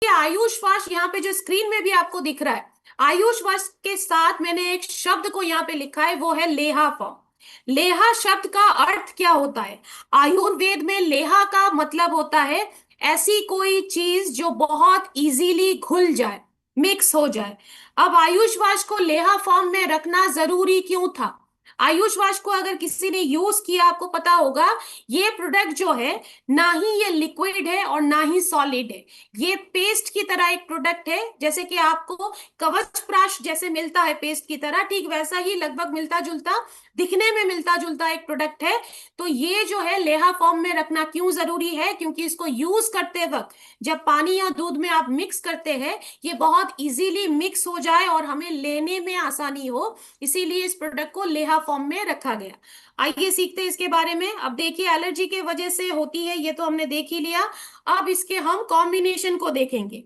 Ayush wash यहाँ पे जो स्क्रीन में भी आपको दिख रहा है, आयुष वाश के साथ मैंने एक शब्द को यहाँ पे लिखा है, वो है लेहा फॉर्म। लेहा शब्द का अर्थ क्या होता है? आयुर्वेद में लेहा का मतलब होता है ऐसी कोई चीज जो बहुत इजीली घुल जाए, मिक्स हो जाए। अब आयुष वाश को लेहा फॉर्म में रखना जरूरी क्यों था? आयुष वाश को अगर किसी ने यूज किया, आपको पता होगा ये प्रोडक्ट जो है, ना ही ये लिक्विड है और ना ही सॉलिड है। ये पेस्ट की तरह एक प्रोडक्ट है। जैसे कि आपको कवच प्राश जैसे मिलता है पेस्ट की तरह, ठीक वैसा ही लगभग मिलता जुलता, दिखने में मिलता जुलता एक प्रोडक्ट है। तो ये जो है लेहा फॉर्म में रखना क्यों जरूरी है? क्योंकि इसको यूज करते वक्त जब पानी या दूध में आप मिक्स करते हैं, ये बहुत इजीली मिक्स हो जाए और हमें लेने में आसानी हो, इसीलिए इस प्रोडक्ट को लेहा फॉर्म में रखा गया। आइए सीखते हैं इसके बारे में। अब देखिए, एलर्जी के वजह से होती है ये तो हमने देख ही लिया। अब इसके हम कॉम्बिनेशन को देखेंगे।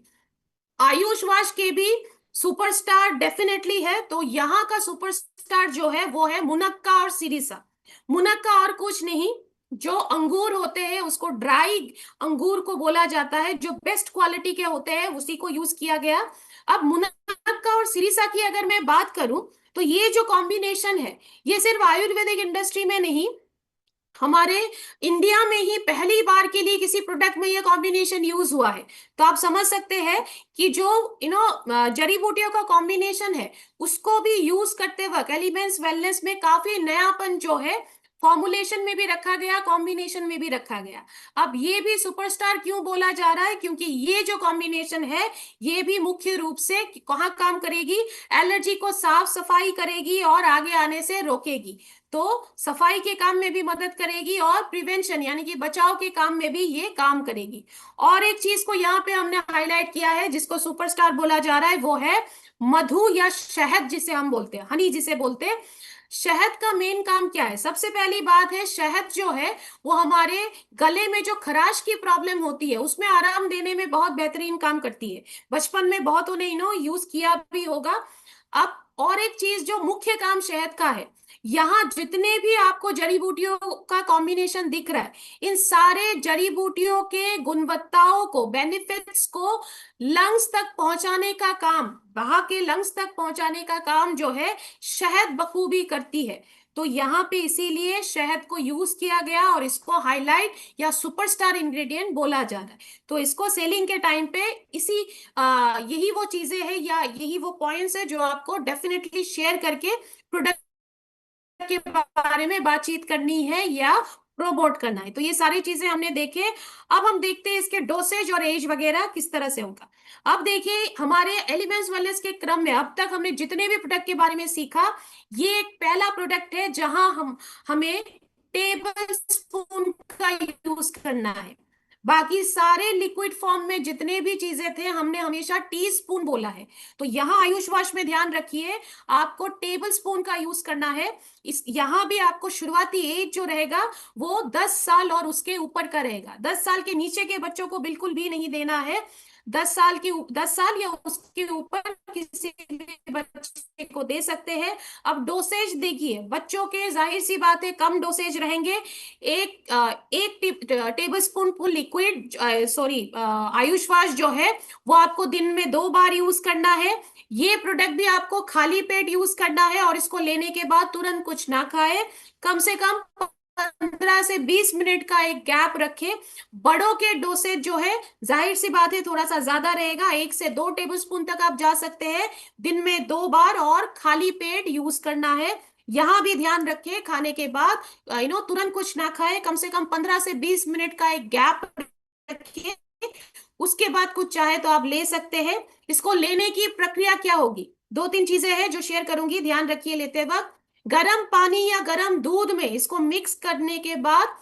आयुष वाश के भी सुपरस्टार डेफिनेटली है, तो यहाँ का सुपरस्टार जो है वो है मुनक्का और सिरिसा। मुनक्का और कुछ नहीं, जो अंगूर होते हैं उसको ड्राई अंगूर को बोला जाता है, जो बेस्ट क्वालिटी के होते हैं उसी को यूज किया गया। अब मुनक्का और सिरिसा की अगर मैं बात करूं, तो ये जो कॉम्बिनेशन है, ये सिर्फ आयुर्वेदिक इंडस्ट्री में नहीं, हमारे इंडिया में ही पहली बार के लिए किसी प्रोडक्ट में ये कॉम्बिनेशन यूज हुआ है। तो आप समझ सकते हैं कि जो जड़ी बूटियों का कॉम्बिनेशन है, उसको भी यूज करते वक्त एलिमेंट्स वेलनेस में काफी नयापन जो है, फॉर्मुलेशन में भी रखा गया, कॉम्बिनेशन में भी रखा गया। अब ये भी सुपरस्टार क्यों बोला जा रहा है? क्योंकि ये जो कॉम्बिनेशन है, ये भी मुख्य रूप से कहाँ काम करेगी? एलर्जी को साफ सफाई करेगी और आगे आने से रोकेगी। तो सफाई के काम में भी मदद करेगी और प्रिवेंशन यानी कि बचाव के काम में भी ये काम करेगी। और एक चीज को यहाँ पे हमने हाईलाइट किया है जिसको सुपरस्टार बोला जा रहा है, वो है मधु या शहद, जिसे हम बोलते हैं हनी, जिसे बोलते हैं। शहद का मेन काम क्या है? सबसे पहली बात है, शहद जो है वो हमारे गले में जो खराश की प्रॉब्लम होती है उसमें आराम देने में बहुत बेहतरीन काम करती है। बचपन में बहुतों ने यूज किया भी होगा। अब और एक चीज जो मुख्य काम शहद का है, यहाँ जितने भी आपको जड़ी बूटियों का कॉम्बिनेशन दिख रहा है, इन सारे जड़ी बूटियों के गुणवत्ताओं को, बेनिफिट्स को लंग्स तक पहुंचाने का काम, बहा के लंग्स तक पहुंचाने का काम जो है, शहद बखूबी करती है। तो यहाँ पे इसीलिए शहद को यूज किया गया और इसको हाईलाइट या सुपरस्टार इंग्रेडिएंट बोला जा रहा है। तो इसको सेलिंग के टाइम पे इसी यही वो चीजें हैं या यही वो पॉइंट्स है जो आपको डेफिनेटली शेयर करके प्रोडक्ट के बारे में बातचीत करनी है या प्रोमोट करना है। तो ये सारी चीजें हमने देखे। अब हम देखते हैं इसके डोसेज और एज वगैरह किस तरह से होगा। अब देखिए, हमारे एलिमेंट्स वेलनेस के क्रम में अब तक हमने जितने भी प्रोडक्ट के बारे में सीखा, ये एक पहला प्रोडक्ट है जहां हमें टेबल स्पून का यूज करना है। बाकी सारे लिक्विड फॉर्म में जितने भी चीजें थे, हमने हमेशा टी स्पून बोला है। तो यहाँ आयुष वाश में ध्यान रखिए, आपको टेबल स्पून का यूज करना है। इस यहाँ भी आपको शुरुआती एज जो रहेगा वो 10 साल और उसके ऊपर का रहेगा। 10 साल के नीचे के बच्चों को बिल्कुल भी नहीं देना है। 10 साल या उसके ऊपर किसी भी बच्चे को दे सकते हैं। अब डोसेज देखिए, बच्चों के जाहिर सी बात है कम डोसेज रहेंगे। एक table spoon full liquid, sorry, Ayush wash जो है वो आपको दिन में 2 बार यूज करना है। ये प्रोडक्ट भी आपको खाली पेट यूज करना है और इसको लेने के बाद तुरंत कुछ ना खाए, कम से कम 15 से 20 मिनट का एक गैप रखें। बड़ों के डोसेज जो है जाहिर सी बात है थोड़ा सा ज्यादा रहेगा, 1 से 2 टेबल स्पून तक आप जा सकते हैं, दिन में 2 बार और खाली पेट यूज करना है। यहां भी ध्यान रखें, खाने के बाद तुरंत कुछ ना खाए, कम से कम 15 से 20 मिनट का एक गैप रखिए। उसके बाद कुछ चाहे तो आप ले सकते हैं। इसको लेने की प्रक्रिया क्या होगी? 2-3 चीजें हैं जो शेयर करूंगी, ध्यान रखिए लेते वक्त। गर्म पानी या गर्म दूध में इसको मिक्स करने के बाद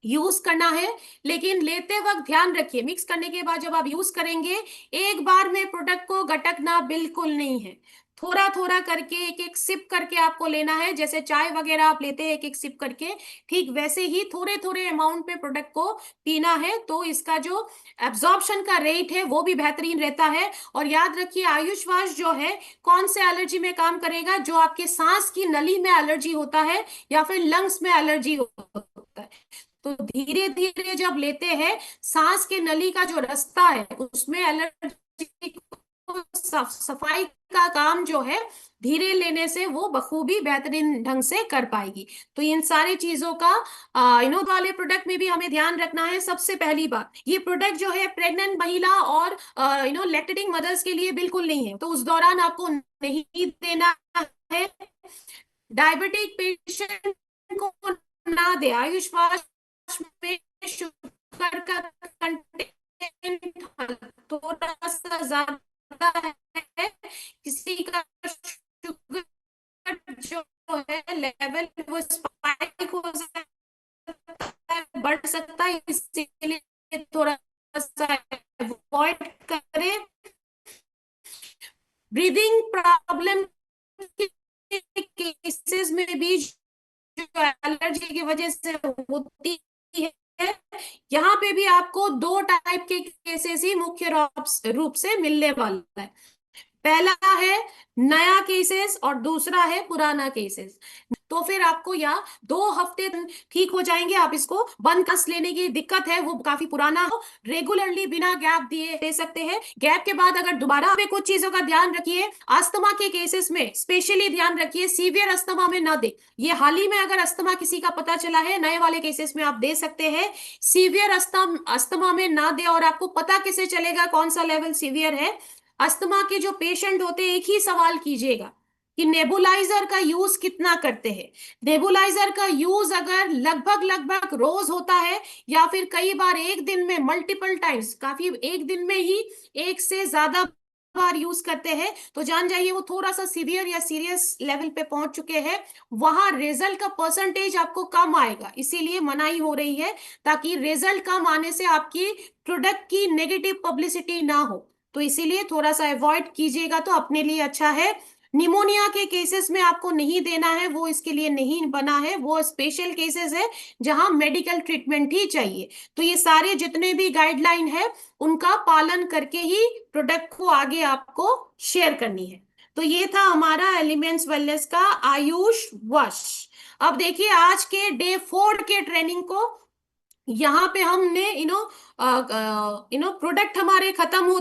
यूज करना है। लेकिन लेते वक्त ध्यान रखिए, मिक्स करने के बाद जब आप यूज करेंगे, एक बार में प्रोडक्ट को गटकना बिल्कुल नहीं है। थोड़ा थोड़ा करके, एक एक सिप करके आपको लेना है। जैसे चाय वगैरह आप लेते हैं एक एक सिप करके, ठीक वैसे ही थोड़े थोड़े अमाउंट में प्रोडक्ट को पीना है। तो इसका जो एब्जॉर्प्शन का रेट है वो भी बेहतरीन रहता है। और याद रखिए, आयुष वाश जो है कौन से एलर्जी में काम करेगा? जो आपके सांस की नली में एलर्जी होता है या फिर लंग्स में एलर्जी होता है, तो धीरे धीरे जब लेते हैं, सांस के नली का जो रास्ता है उसमें एलर्जी को सफाई का काम जो है धीरे लेने से वो बखूबी बेहतरीन ढंग से कर पाएगी। तो इन सारी चीजों का वाले प्रोडक्ट में भी हमें ध्यान रखना है। सबसे पहली बात, ये प्रोडक्ट जो है प्रेग्नेंट महिला और लैक्टेटिंग मदर्स के लिए बिल्कुल नहीं है, तो उस दौरान आपको नहीं देना है। डायबिटिक पेशेंट को ना दे। आयुष वाश में शुगर का कंटेंट थोड़ा सा ज्यादा है, किसी का शुगर जो है लेवल वो स्पाइक हो सकता है, बढ़ सकता है, इसीलिए थोड़ा सा अवॉइड करें। ब्रीदिंग प्रॉब्लम के केसेस में भी जो एलर्जी की वजह से होती है, यहाँ पे भी आपको दो टाइप के केसेस ही मुख्य रूप से मिलने वाला है। पहला है नया केसेस और दूसरा है पुराना केसेस। तो फिर आपको यहाँ 2 हफ्ते ठीक हो जाएंगे। आप इसको बंद कस लेने की दिक्कत है, वो काफी पुराना हो, रेगुलरली बिना गैप दिए दे सकते हैं। गैप के बाद अगर दोबारा में कुछ चीजों का ध्यान रखिए। अस्थमा के केसेस में स्पेशली ध्यान रखिए, सीवियर अस्थमा में ना दे। ये हाल ही में अगर अस्थमा किसी का पता चला है, नए वाले केसेस में आप दे सकते हैं। सीवियर अस्थमा में ना दे। और आपको पता कैसे चलेगा कौन सा लेवल सीवियर है? अस्थमा के जो पेशेंट होते हैं, एक ही सवाल कीजिएगा कि नेबुलाइजर का यूज कितना करते हैं। नेबुलाइजर का यूज अगर लगभग लगभग रोज होता है या फिर कई बार एक दिन में मल्टीपल टाइम्स, काफी एक दिन में ही एक से ज्यादा बार यूज करते हैं, तो जान जाइए वो थोड़ा सा सीवियर या सीरियस लेवल पे पहुंच चुके हैं। वहां रिजल्ट का परसेंटेज आपको कम आएगा, इसीलिए मनाही हो रही है, ताकि रिजल्ट कम आने से आपकी प्रोडक्ट की नेगेटिव पब्लिसिटी ना हो। तो इसीलिए थोड़ा सा अवॉइड कीजिएगा तो अपने लिए अच्छा है। निमोनिया के केसेस में आपको नहीं देना है, वो इसके लिए नहीं बना है, वो स्पेशल केसेस है जहां मेडिकल ट्रीटमेंट ही चाहिए। तो ये सारे जितने भी गाइडलाइन है उनका पालन करके ही प्रोडक्ट को आगे आपको शेयर करनी है। तो ये था हमारा एलिमेंट्स वेलनेस का आयुष वश। अब देखिए आज के डे 4 के ट्रेनिंग को, यहाँ पे हमने प्रोडक्ट हमारे खत्म हो